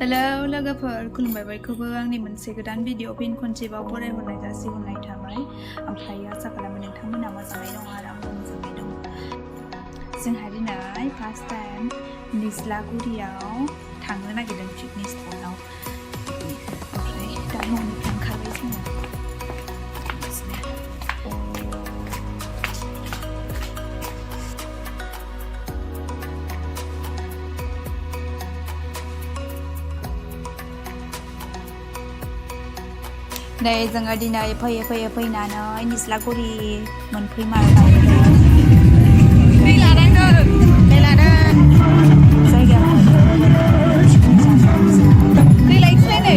Hello लोगोफोर खुलुमबाय बयखौबो आंनि मोनसे गोदान भिडिअ फिन खनसेबाव फरायहरनाय जासिहरनाय थाबाय ओमफ्राय आसा खालामो नोंथांमोना मोजाङै दं आरो आंबो मोजाङै दं जोंहा दिनै फार्स्ट टाइम निज्लागुरियाव थांनो नागिरदों पिकनिक स्पटआव ओमफ्राय दा न'निफ्राय ओंखारबाय जोङो नै जोङो दिनै फैयै फैनानै निज्लागुरि मोनफैमारबाय दै लादों जायगाया दै लायसै नै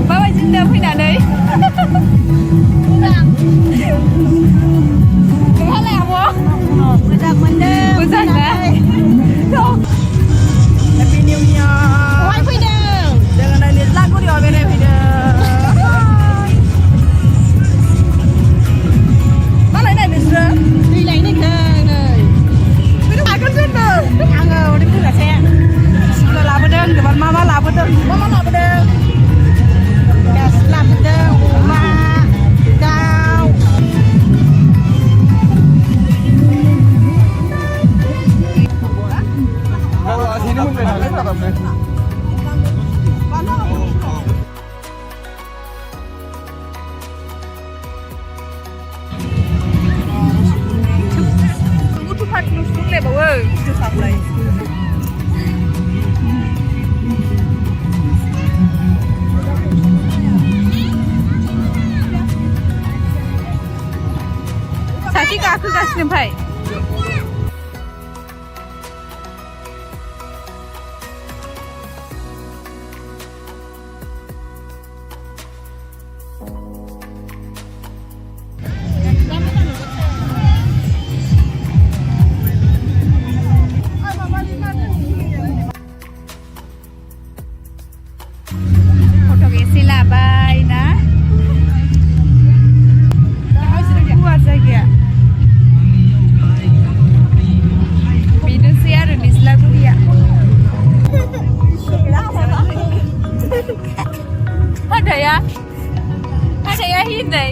माबायदि दा फैनानै नोंहालाय आब' मोजां मोनदों मोजां ना Happy New Year. बहाय फैदों Jangan ada lagu di awal video. Mana ini Nisra? दै लायनो नागिरदों नै Ini makan sendal. आङो उदै बुंगासिनो Sudah labedeng, depan mama labedeng. Mama labedeng. gas लाबोदों अमा दाउ Bawa sini mungkin ada apa? Tuhan nusuk lebawa itu sampai साथी गाखोगासिनो ओमफ्राय फट' एसे लाबाय ना गुवार जायगाया बेनोसै आरो निज्लागुरिया हाथाया हिन्दै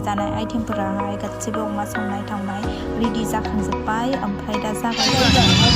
जानाय आइटेमफोराहाय गासिबो अमा संनाय थांनाय रेडि जाखांजोब्बाय ओमफ्राय दा जागायजेनबाय